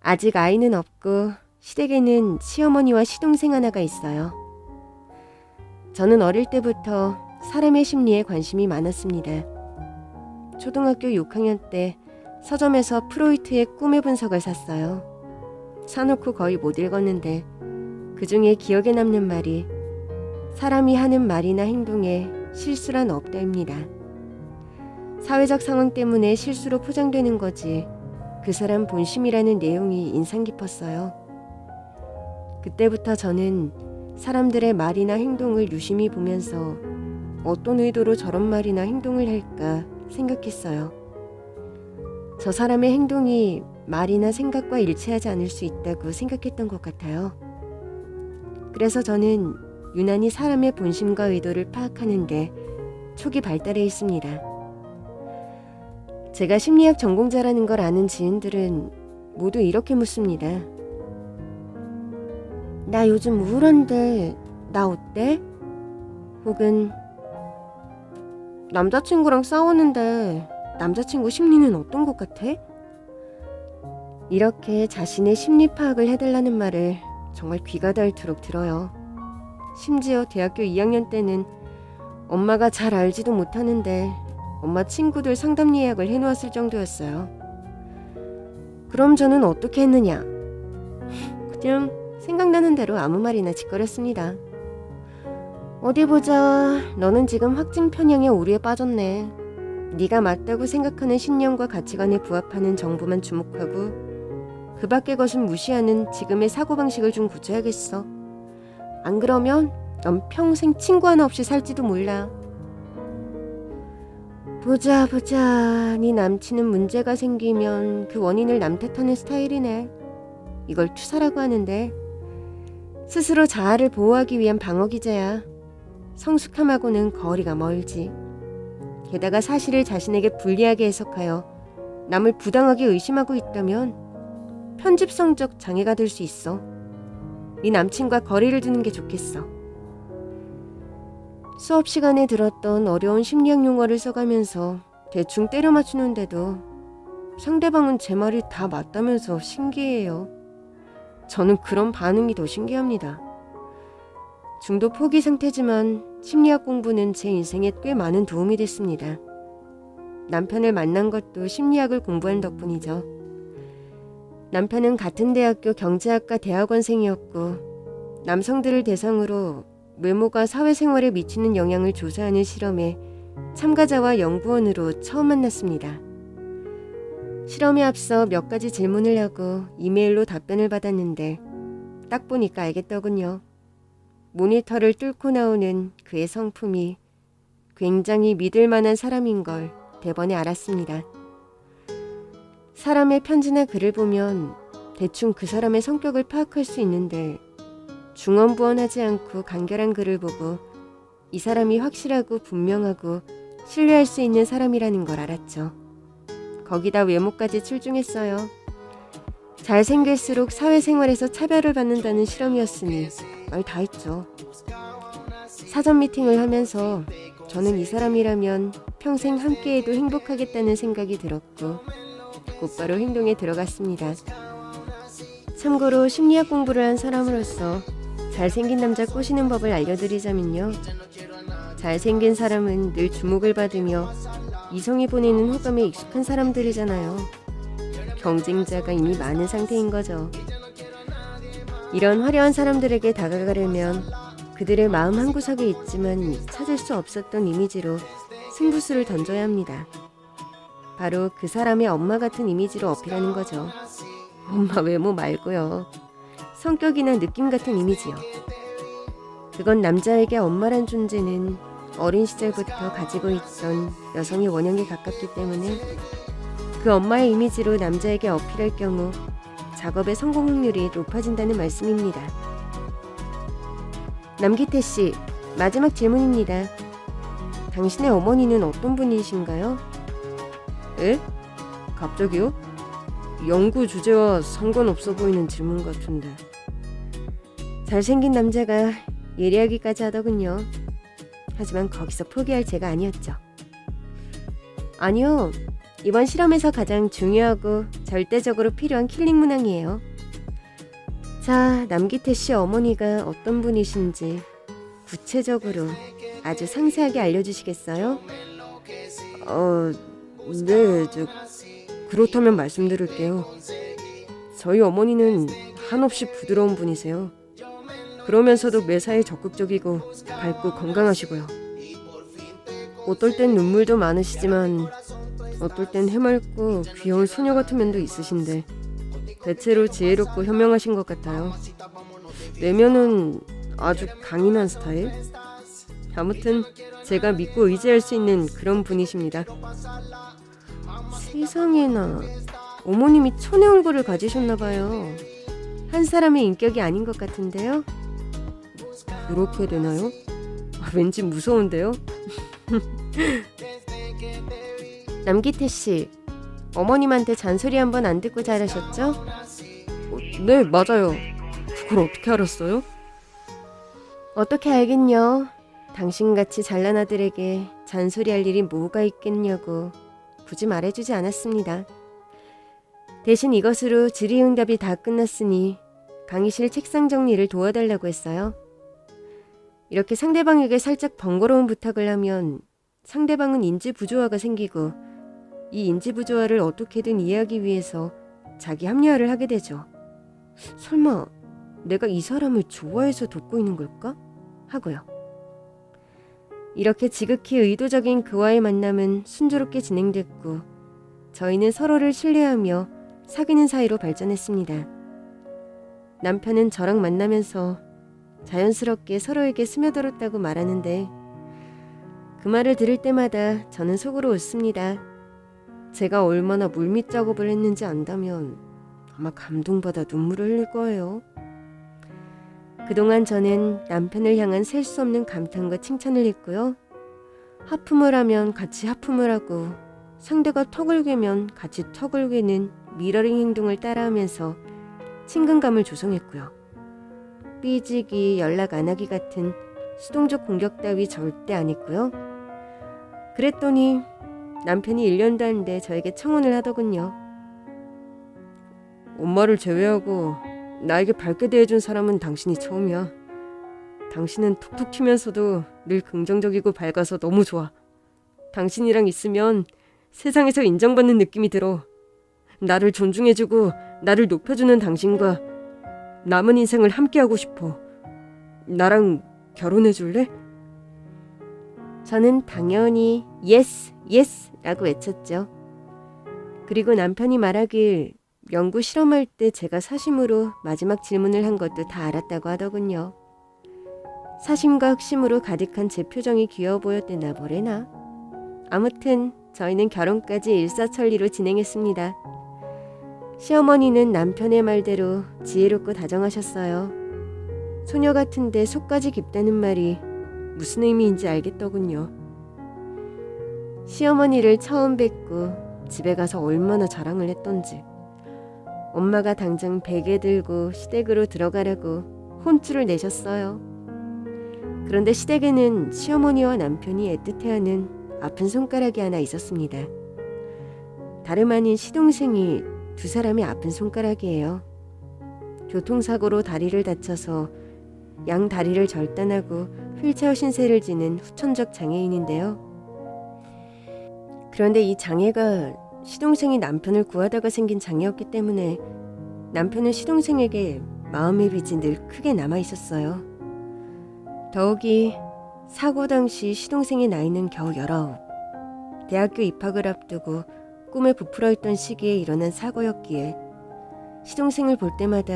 아직 아이는 없고 시댁에는 시어머니와 시동생 하나가 있어요. 저는 어릴 때부터 사람의 심리에 관심이 많았습니다. 초등학교 6학년 때 서점에서 프로이트의 꿈의 분석을 샀어요. 사놓고 거의 못 읽었는데 그 중에 기억에 남는 말이 사람이 하는 말이나 행동에 실수란 없다입니다. 사회적 상황 때문에 실수로 포장되는 거지 그 사람 본심이라는 내용이 인상 깊었어요. 그때부터 저는 사람들의 말이나 행동을 유심히 보면서 어떤 의도로 저런 말이나 행동을 할까 생각했어요. 저 사람의 행동이 말이나 생각과 일치하지 않을 수 있다고 생각했던 것 같아요. 그래서 저는 유난히 사람의 본심과 의도를 파악하는 데 촉이 발달해 있습니다. 제가 심리학 전공자라는 걸 아는 지인들은 모두 이렇게 묻습니다. 나 요즘 우울한데 나 어때? 혹은 남자친구랑 싸웠는데 남자친구 심리는 어떤 것 같아? 이렇게 자신의 심리 파악을 해달라는 말을 정말 귀가 닳도록 들어요. 심지어 대학교 2학년 때는 엄마가 잘 알지도 못하는데 엄마 친구들 상담 예약을 해놓았을 정도였어요. 그럼 저는 어떻게 했느냐? 그냥 생각나는 대로 아무 말이나 짓거렸습니다. 어디 보자. 너는 지금 확증 편향의 오류에 빠졌네. 네가 맞다고 생각하는 신념과 가치관에 부합하는 정보만 주목하고 그 밖의 것은 무시하는 지금의 사고방식을 좀 고쳐야겠어. 안 그러면 넌 평생 친구 하나 없이 살지도 몰라. 보자 네 남친은 문제가 생기면 그 원인을 남 탓하는 스타일이네. 이걸 투사라고 하는데 스스로 자아를 보호하기 위한 방어기제야. 성숙함하고는 거리가 멀지. 게다가 사실을 자신에게 불리하게 해석하여 남을 부당하게 의심하고 있다면 편집성적 장애가 될 수 있어. 네 남친과 거리를 두는 게 좋겠어. 수업 시간에 들었던 어려운 심리학 용어를 써가면서 대충 때려 맞추는데도 상대방은 제 말이 다 맞다면서 신기해요. 저는 그런 반응이 더 신기합니다. 중도 포기 상태지만 심리학 공부는 제 인생에 꽤 많은 도움이 됐습니다. 남편을 만난 것도 심리학을 공부한 덕분이죠. 남편은 같은 대학교 경제학과 대학원생이었고 남성들을 대상으로 외모가 사회생활에 미치는 영향을 조사하는 실험에 참가자와 연구원으로 처음 만났습니다. 실험에 앞서 몇 가지 질문을 하고 이메일로 답변을 받았는데 딱 보니까 알겠더군요. 모니터를 뚫고 나오는 그의 성품이 굉장히 믿을 만한 사람인 걸 대번에 알았습니다. 사람의 편지나 글을 보면 대충 그 사람의 성격을 파악할 수 있는데 중언부언하지 않고 간결한 글을 보고 이 사람이 확실하고 분명하고 신뢰할 수 있는 사람이라는 걸 알았죠. 거기다 외모까지 출중했어요. 잘생길수록 사회생활에서 차별을 받는다는 실험이었으니 말 다 했죠. 사전 미팅을 하면서 저는 이 사람이라면 평생 함께해도 행복하겠다는 생각이 들었고 곧바로 행동에 들어갔습니다. 참고로 심리학 공부를 한 사람으로서 잘생긴 남자 꼬시는 법을 알려드리자면요. 잘생긴 사람은 늘 주목을 받으며 이성이 보내는 호감에 익숙한 사람들이잖아요. 경쟁자가 이미 많은 상태인 거죠. 이런 화려한 사람들에게 다가가려면 그들의 마음 한구석에 있지만 찾을 수 없었던 이미지로 승부수를 던져야 합니다. 바로 그 사람의 엄마 같은 이미지로 어필하는 거죠. 엄마 외모 말고요. 성격이나 느낌 같은 이미지요. 그건 남자에게 엄마란 존재는 어린 시절부터 가지고 있던 여성의 원형에 가깝기 때문에 그 엄마의 이미지로 남자에게 어필할 경우 작업의 성공 확률이 높아진다는 말씀입니다. 남기태 씨, 마지막 질문입니다. 당신의 어머니는 어떤 분이신가요? 에? 갑자기요? 연구 주제와 상관없어 보이는 질문 같은데. 잘생긴 남자가 예리하기까지 하더군요. 하지만 거기서 포기할 제가 아니었죠. 아니요, 이번 실험에서 가장 중요하고 절대적으로 필요한 킬링 문항이에요. 자, 남기태 씨 어머니가 어떤 분이신지 구체적으로 아주 상세하게 알려주시겠어요? 네, 그렇다면 말씀드릴게요. 저희 어머니는 한없이 부드러운 분이세요. 그러면서도 매사에 적극적이고 밝고 건강하시고요. 어떨 땐 눈물도 많으시지만 어떨 땐 해맑고 귀여운 소녀 같은 면도 있으신데 대체로 지혜롭고 현명하신 것 같아요. 내면은 아주 강인한 스타일? 아무튼 제가 믿고 의지할 수 있는 그런 분이십니다. 세상에나, 어머님이 천의 얼굴을 가지셨나봐요. 한 사람의 인격이 아닌 것 같은데요? 그렇게 되나요? 왠지 무서운데요? 남기태 씨, 어머님한테 잔소리 한번 안 듣고 자라셨죠? 네, 맞아요. 그걸 어떻게 알았어요? 어떻게 알겠냐? 당신같이 잘난 아들에게 잔소리할 일이 뭐가 있겠냐고 굳이 말해주지 않았습니다. 대신 이것으로 질의응답이 다 끝났으니 강의실 책상 정리를 도와달라고 했어요. 이렇게 상대방에게 살짝 번거로운 부탁을 하면 상대방은 인지부조화가 생기고 이 인지부조화를 어떻게든 이해하기 위해서 자기 합리화를 하게 되죠. 설마 내가 이 사람을 좋아해서 돕고 있는 걸까? 하고요. 이렇게 지극히 의도적인 그와의 만남은 순조롭게 진행됐고 저희는 서로를 신뢰하며 사귀는 사이로 발전했습니다. 남편은 저랑 만나면서 자연스럽게 서로에게 스며들었다고 말하는데 그 말을 들을 때마다 저는 속으로 웃습니다. 제가 얼마나 물밑 작업을 했는지 안다면 아마 감동받아 눈물을 흘릴 거예요. 그동안 저는 남편을 향한 셀 수 없는 감탄과 칭찬을 했고요. 하품을 하면 같이 하품을 하고 상대가 턱을 괴면 같이 턱을 괴는 미러링 행동을 따라하면서 친근감을 조성했고요. 삐지기, 연락 안 하기 같은 수동적 공격 따위 절대 안 했고요. 그랬더니 남편이 1년도 안 돼 저에게 청혼을 하더군요. 엄마를 제외하고 나에게 밝게 대해준 사람은 당신이 처음이야. 당신은 툭툭 튀면서도 늘 긍정적이고 밝아서 너무 좋아. 당신이랑 있으면 세상에서 인정받는 느낌이 들어. 나를 존중해주고 나를 높여주는 당신과 남은 인생을 함께하고 싶어. 나랑 결혼해줄래? 저는 당연히 예스, 예스 라고 외쳤죠. 그리고 남편이 말하길 연구 실험할 때 제가 사심으로 마지막 질문을 한 것도 다 알았다고 하더군요. 사심과 흑심으로 가득한 제 표정이 귀여워 보였대나 뭐래나. 아무튼 저희는 결혼까지 일사천리로 진행했습니다. 시어머니는 남편의 말대로 지혜롭고 다정하셨어요. 소녀 같은데 속까지 깊다는 말이 무슨 의미인지 알겠더군요. 시어머니를 처음 뵙고 집에 가서 얼마나 자랑을 했던지. 엄마가 당장 베개 들고 시댁으로 들어가라고 혼쭐을 내셨어요. 그런데 시댁에는 시어머니와 남편이 애틋해하는 아픈 손가락이 하나 있었습니다. 다름 아닌 시동생이 두 사람의 아픈 손가락이에요. 교통사고로 다리를 다쳐서 양 다리를 절단하고 휠체어 신세를 지는 후천적 장애인인데요. 그런데 이 장애가 시동생이 남편을 구하다가 생긴 장애였기 때문에 남편은 시동생에게 마음의 빚이 늘 크게 남아있었어요. 더욱이 사고 당시 시동생의 나이는 겨우 19. 대학교 입학을 앞두고 꿈에 부풀어 있던 시기에 일어난 사고였기에 시동생을 볼 때마다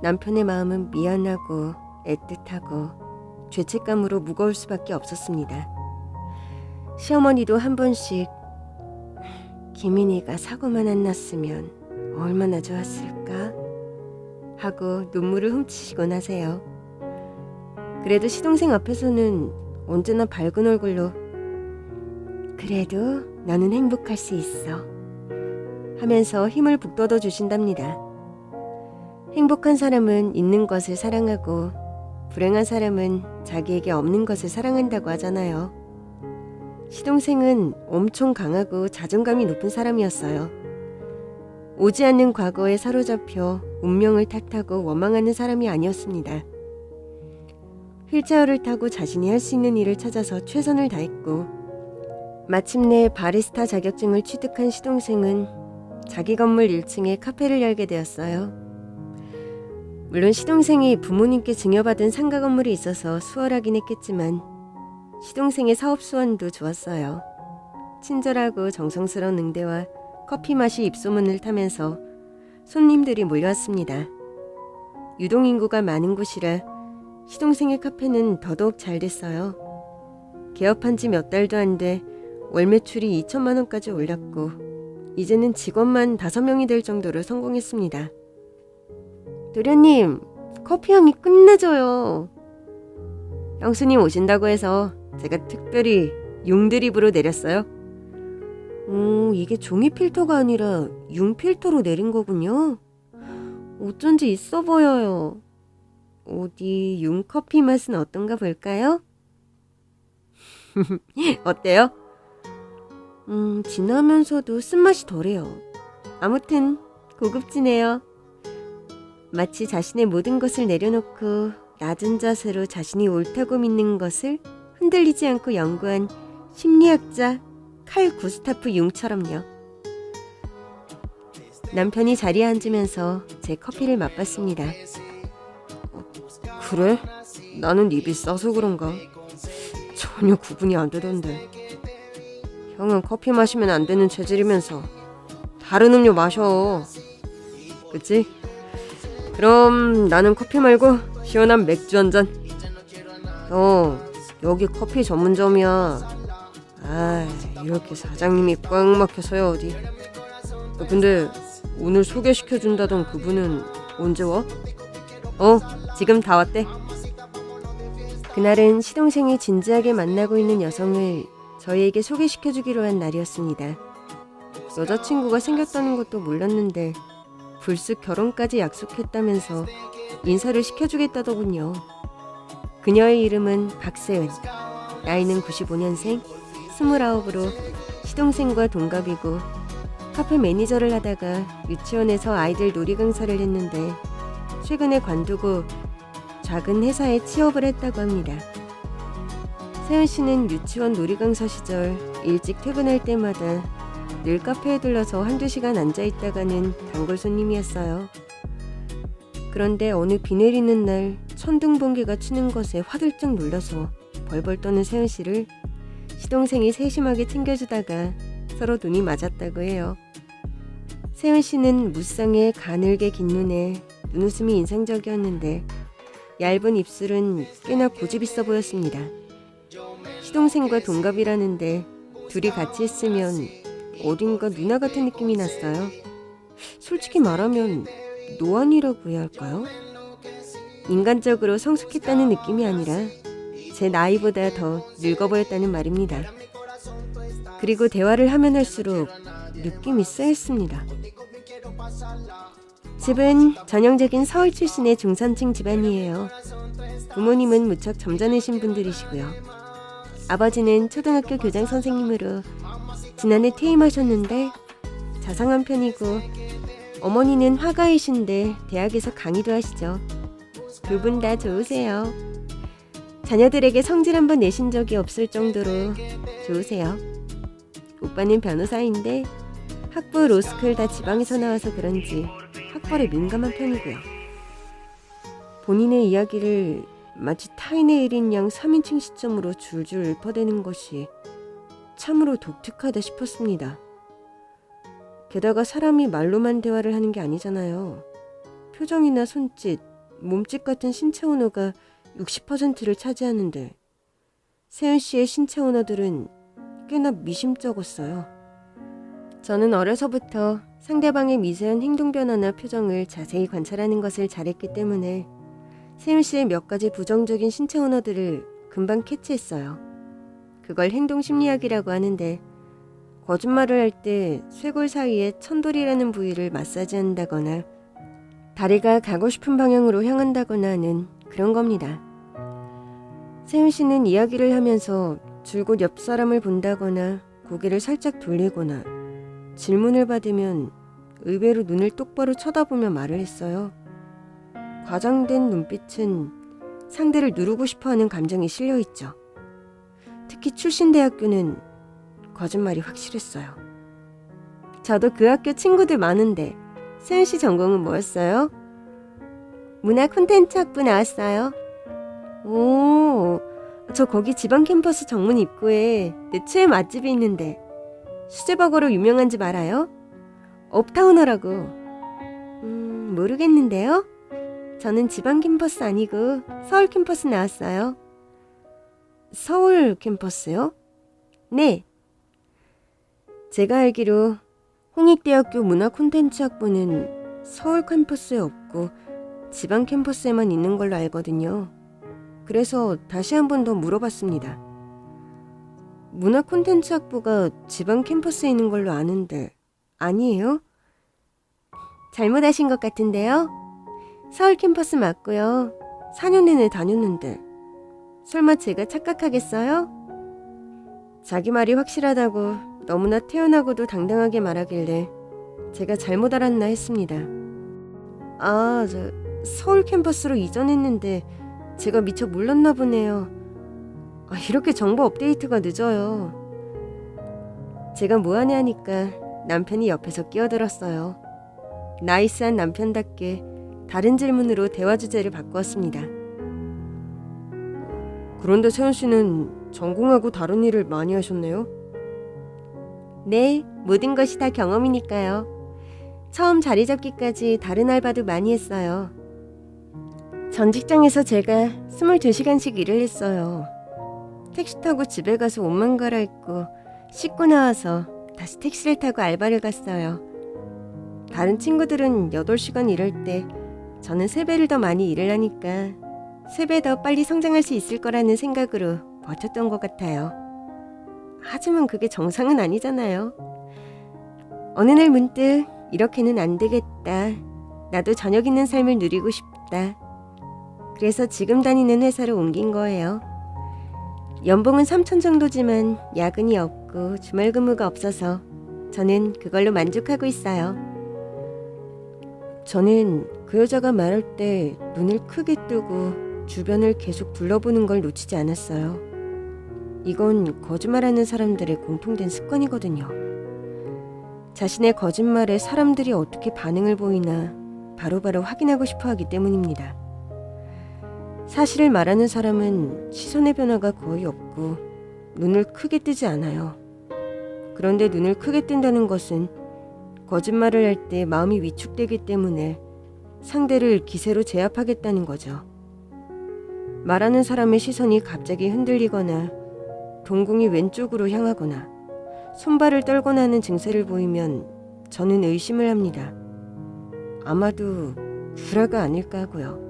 남편의 마음은 미안하고 애틋하고 죄책감으로 무거울 수밖에 없었습니다. 시어머니도 한 번씩 김인희가 사고만 안 났으면 얼마나 좋았을까 하고 눈물을 훔치시곤 하세요. 그래도 시동생 앞에서는 언제나 밝은 얼굴로 그래도 너는 행복할 수 있어 하면서 힘을 북돋워 주신답니다. 행복한 사람은 있는 것을 사랑하고 불행한 사람은 자기에게 없는 것을 사랑한다고 하잖아요. 시동생은 엄청 강하고 자존감이 높은 사람이었어요. 오지 않는 과거에 사로잡혀 운명을 탓하고 원망하는 사람이 아니었습니다. 휠체어를 타고 자신이 할 수 있는 일을 찾아서 최선을 다했고 마침내 바리스타 자격증을 취득한 시동생은 자기 건물 1층에 카페를 열게 되었어요. 물론 시동생이 부모님께 증여받은 상가 건물이 있어서 수월하긴 했겠지만 시동생의 사업 수완도 좋았어요. 친절하고 정성스러운 응대와 커피 맛이 입소문을 타면서 손님들이 몰려왔습니다. 유동인구가 많은 곳이라 시동생의 카페는 더더욱 잘 됐어요. 개업한 지 몇 달도 안 돼 월 매출이 2천만 원까지 올랐고 이제는 직원만 5명이 될 정도로 성공했습니다. 도련님, 커피 향이 끝내줘요. 형수님 오신다고 해서 제가 특별히 융드립으로 내렸어요. 이게 종이 필터가 아니라 융 필터로 내린 거군요. 어쩐지 있어 보여요. 어디 융 커피 맛은 어떤가 볼까요? 어때요? 진하면서도 쓴맛이 덜해요. 아무튼 고급지네요. 마치 자신의 모든 것을 내려놓고 낮은 자세로 자신이 옳다고 믿는 것을 흔들리지 않고 연구한 심리학자 칼 구스타프 융처럼요. 남편이 자리에 앉으면서 제 커피를 맛봤습니다. 그래? 나는 입이 싸서 그런가? 전혀 구분이 안 되던데. 형은 커피 마시면 안 되는 체질이면서 다른 음료 마셔. 그치? 그럼 나는 커피 말고 시원한 맥주 한 잔. 형, 여기 커피 전문점이야. 이렇게 사장님이 꽉 막혀서야 어디. 근데 오늘 소개시켜준다던 그분은 언제 와? 지금 다 왔대. 그날은 시동생이 진지하게 만나고 있는 여성을 저희에게 소개시켜주기로 한 날이었습니다. 여자친구가 생겼다는 것도 몰랐는데 불쑥 결혼까지 약속했다면서 인사를 시켜주겠다더군요. 그녀의 이름은 박세은, 나이는 95년생, 29으로 시동생과 동갑이고 카페 매니저를 하다가 유치원에서 아이들 놀이 강사를 했는데 최근에 관두고 작은 회사에 취업을 했다고 합니다. 세은 씨는 유치원 놀이 강사 시절 일찍 퇴근할 때마다 늘 카페에 들러서 한두 시간 앉아있다가는 단골 손님이었어요. 그런데 어느 비 내리는 날 천둥번개가 치는 것에 화들짝 놀라서 벌벌 떠는 세은 씨를 시동생이 세심하게 챙겨주다가 서로 눈이 맞았다고 해요. 세은 씨는 무쌍에 가늘게 긴 눈에 눈웃음이 인상적이었는데 얇은 입술은 꽤나 고집 있어 보였습니다. 시동생과 동갑이라는데 둘이 같이 있으면 어딘가 누나 같은 느낌이 났어요. 솔직히 말하면 노안이라고 해야 할까요? 인간적으로 성숙했다는 느낌이 아니라 제 나이보다 더 늙어 보였다는 말입니다. 그리고 대화를 하면 할수록 느낌이 쎄했습니다. 집은 전형적인 서울 출신의 중산층 집안이에요. 부모님은 무척 점잖으신 분들이시고요. 아버지는 초등학교 교장 선생님으로 지난해 퇴임하셨는데 자상한 편이고 어머니는 화가이신데 대학에서 강의도 하시죠. 두 분 다 좋으세요. 자녀들에게 성질 한번 내신 적이 없을 정도로 좋으세요. 오빠는 변호사인데 학부 로스쿨 다 지방에서 나와서 그런지 학벌에 민감한 편이고요. 본인의 이야기를 마치 타인의 일인 양 3인칭 시점으로 줄줄 읊어대는 것이 참으로 독특하다 싶었습니다. 게다가 사람이 말로만 대화를 하는 게 아니잖아요. 표정이나 손짓, 몸짓 같은 신체 언어가 60%를 차지하는데 세은 씨의 신체 언어들은 꽤나 미심쩍었어요. 저는 어려서부터 상대방의 미세한 행동 변화나 표정을 자세히 관찰하는 것을 잘했기 때문에 세은 씨의 몇 가지 부정적인 신체 언어들을 금방 캐치했어요. 그걸 행동심리학이라고 하는데 거짓말을 할 때 쇄골 사이에 천돌이라는 부위를 마사지한다거나 다리가 가고 싶은 방향으로 향한다거나 하는 그런 겁니다. 세은 씨는 이야기를 하면서 줄곧 옆 사람을 본다거나 고개를 살짝 돌리거나 질문을 받으면 의외로 눈을 똑바로 쳐다보며 말을 했어요. 과장된 눈빛은 상대를 누르고 싶어하는 감정이 실려있죠. 특히 출신 대학교는 거짓말이 확실했어요. 저도 그 학교 친구들 많은데 세윤 씨 전공은 뭐였어요? 문화 콘텐츠 학부 나왔어요. 오, 저 거기 지방 캠퍼스 정문 입구에 내 최애 맛집이 있는데 수제버거로 유명한 집 알아요? 업타우너라고. 모르겠는데요. 저는 지방 캠퍼스 아니고 서울 캠퍼스 나왔어요. 서울 캠퍼스요? 네. 제가 알기로 홍익대학교 문화콘텐츠학부는 서울 캠퍼스에 없고 지방 캠퍼스에만 있는 걸로 알거든요. 그래서 다시 한 번 더 물어봤습니다. 문화콘텐츠학부가 지방 캠퍼스에 있는 걸로 아는데 아니에요? 잘못하신 것 같은데요? 서울 캠퍼스 맞고요. 4년 내내 다녔는데 설마 제가 착각하겠어요? 자기 말이 확실하다고 너무나 태연하고도 당당하게 말하길래 제가 잘못 알았나 했습니다. 아, 저 서울 캠퍼스로 이전했는데 제가 미처 몰랐나 보네요. 이렇게 정보 업데이트가 늦어요. 제가 뭐하네 하니까 남편이 옆에서 끼어들었어요. 나이스한 남편답게 다른 질문으로 대화 주제를 바꾸었습니다. 그런데 세연 씨는 전공하고 다른 일을 많이 하셨네요? 네, 모든 것이 다 경험이니까요. 처음 자리 잡기까지 다른 알바도 많이 했어요. 전 직장에서 제가 22시간씩 일을 했어요. 택시 타고 집에 가서 옷만 갈아입고 씻고 나와서 다시 택시를 타고 알바를 갔어요. 다른 친구들은 8시간 일할 때 저는 3배를 더 많이 일을 하니까 3배 더 빨리 성장할 수 있을 거라는 생각으로 버텼던 것 같아요. 하지만 그게 정상은 아니잖아요. 어느 날 문득 이렇게는 안 되겠다. 나도 저녁 있는 삶을 누리고 싶다. 그래서 지금 다니는 회사로 옮긴 거예요. 연봉은 3천 정도지만 야근이 없고 주말 근무가 없어서 저는 그걸로 만족하고 있어요. 저는 그 여자가 말할 때 눈을 크게 뜨고 주변을 계속 둘러보는 걸 놓치지 않았어요. 이건 거짓말하는 사람들의 공통된 습관이거든요. 자신의 거짓말에 사람들이 어떻게 반응을 보이나 바로바로 확인하고 싶어 하기 때문입니다. 사실을 말하는 사람은 시선의 변화가 거의 없고 눈을 크게 뜨지 않아요. 그런데 눈을 크게 뜬다는 것은 거짓말을 할 때 마음이 위축되기 때문에 상대를 기세로 제압하겠다는 거죠. 말하는 사람의 시선이 갑자기 흔들리거나 동공이 왼쪽으로 향하거나 손발을 떨거나 하는 증세를 보이면 저는 의심을 합니다. 아마도 불화가 아닐까 하고요.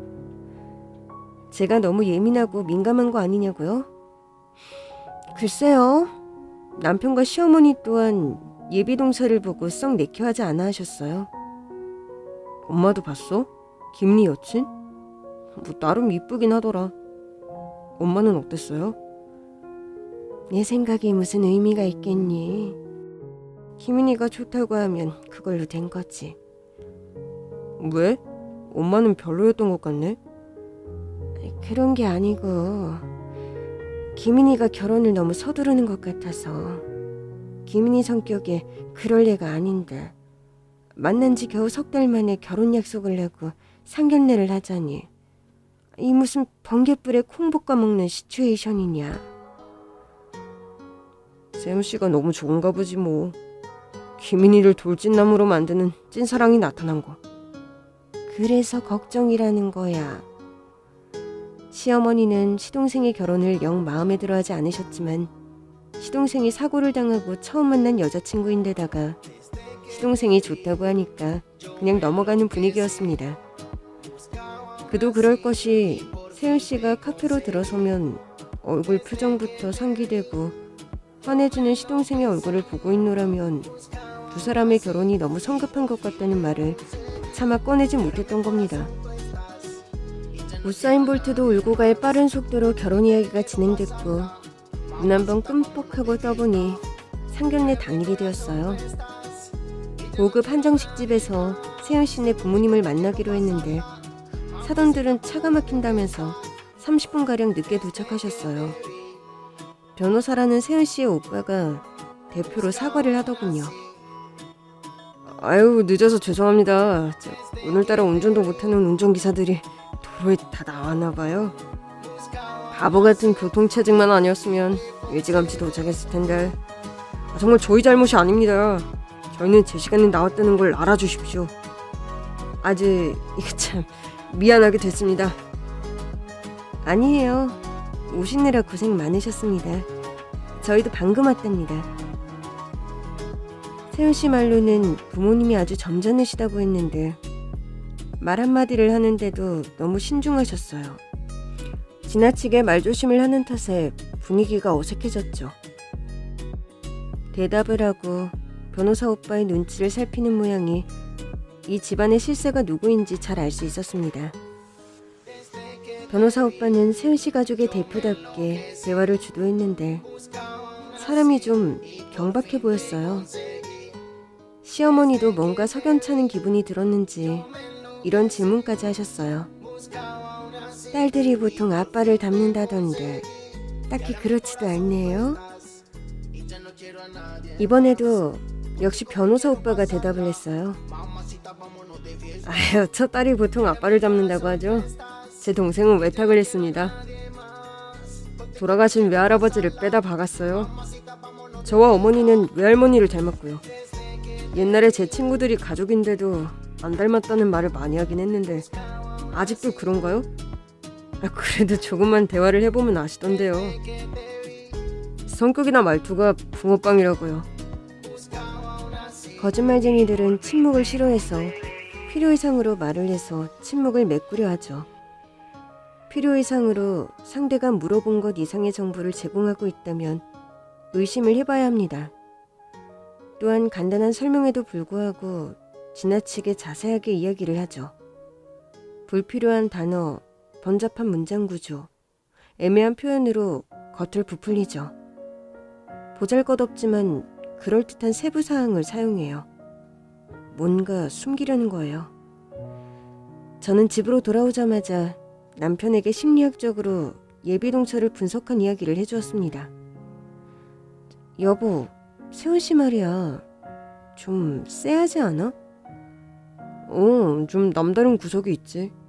제가 너무 예민하고 민감한 거 아니냐고요? 글쎄요. 남편과 시어머니 또한 예비동사를 보고 썩 내켜하지 않아 하셨어요. 엄마도 봤어? 김리 여친? 뭐 나름 이쁘긴 하더라. 엄마는 어땠어요? 내 생각이 무슨 의미가 있겠니? 김인이가 좋다고 하면 그걸로 된 거지. 왜? 엄마는 별로였던 것 같네? 그런 게 아니고 김인이가 결혼을 너무 서두르는 것 같아서. 김인이 성격에 그럴 애가 아닌데 만난 지 겨우 3달 만에 결혼 약속을 하고 상견례를 하자니 이 무슨 번갯불에 콩 볶아 먹는 시츄에이션이냐. 쌤씨가 너무 좋은가 보지 뭐. 김인이를 돌진남으로 만드는 찐사랑이 나타난 거. 그래서 걱정이라는 거야. 시어머니는 시동생의 결혼을 영 마음에 들어하지 않으셨지만 시동생이 사고를 당하고 처음 만난 여자친구인데다가 시동생이 좋다고 하니까 그냥 넘어가는 분위기였습니다. 그도 그럴 것이 세윤씨가 카페로 들어서면 얼굴 표정부터 상기되고 화내주는 시동생의 얼굴을 보고 있노라면 두 사람의 결혼이 너무 성급한 것 같다는 말을 차마 꺼내지 못했던 겁니다. 우사인 볼트도 울고 갈 빠른 속도로 결혼 이야기가 진행됐고 눈 한 번 끔뻑하고 떠보니 상견례 당일이 되었어요. 고급 한정식집에서 세훈 씨네 부모님을 만나기로 했는데 사돈들은 차가 막힌다면서 30분가량 늦게 도착하셨어요. 변호사라는 세훈 씨의 오빠가 대표로 사과를 하더군요. 아유, 늦어서 죄송합니다. 오늘따라 운전도 못하는 운전기사들이 도로에 다 나왔나 봐요. 바보 같은 교통체증만 아니었으면 일찌감치 도착했을 텐데. 정말 저희 잘못이 아닙니다. 저희는 제 시간에 나왔다는 걸 알아주십시오. 이거 참 미안하게 됐습니다. 아니에요. 오시느라 고생 많으셨습니다. 저희도 방금 왔답니다. 세훈 씨 말로는 부모님이 아주 점잖으시다고 했는데 말 한마디를 하는데도 너무 신중하셨어요. 지나치게 말조심을 하는 탓에 분위기가 어색해졌죠. 대답을 하고 변호사 오빠의 눈치를 살피는 모양이 이 집안의 실세가 누구인지 잘 알 수 있었습니다. 변호사 오빠는 세훈 씨 가족의 대표답게 대화를 주도했는데 사람이 좀 경박해 보였어요. 시어머니도 뭔가 석연찮은 기분이 들었는지 이런 질문까지 하셨어요. 딸들이 보통 아빠를 닮는다던데 딱히 그렇지도 않네요. 이번에도 역시 변호사 오빠가 대답을 했어요. 아유, 저 딸이 보통 아빠를 닮는다고 하죠. 제 동생은 외탁을 했습니다. 돌아가신 외할아버지를 빼다 박았어요. 저와 어머니는 외할머니를 닮았고요. 옛날에 제 친구들이 가족인데도 안 닮았다는 말을 많이 하긴 했는데 아직도 그런가요? 그래도 조금만 대화를 해보면 아시던데요. 성격이나 말투가 붕어빵이라고요. 거짓말쟁이들은 침묵을 싫어해서 필요 이상으로 말을 해서 침묵을 메꾸려 하죠. 필요 이상으로 상대가 물어본 것 이상의 정보를 제공하고 있다면 의심을 해봐야 합니다. 또한 간단한 설명에도 불구하고 지나치게 자세하게 이야기를 하죠. 불필요한 단어, 번잡한 문장 구조, 애매한 표현으로 겉을 부풀리죠. 보잘것없지만 그럴듯한 세부 사항을 사용해요. 뭔가 숨기려는 거예요. 저는 집으로 돌아오자마자 남편에게 심리학적으로 예비동처를 분석한 이야기를 해주었습니다. 여보, 세훈 씨 말이야. 좀 쎄하지 않아? 좀 남다른 구석이 있지.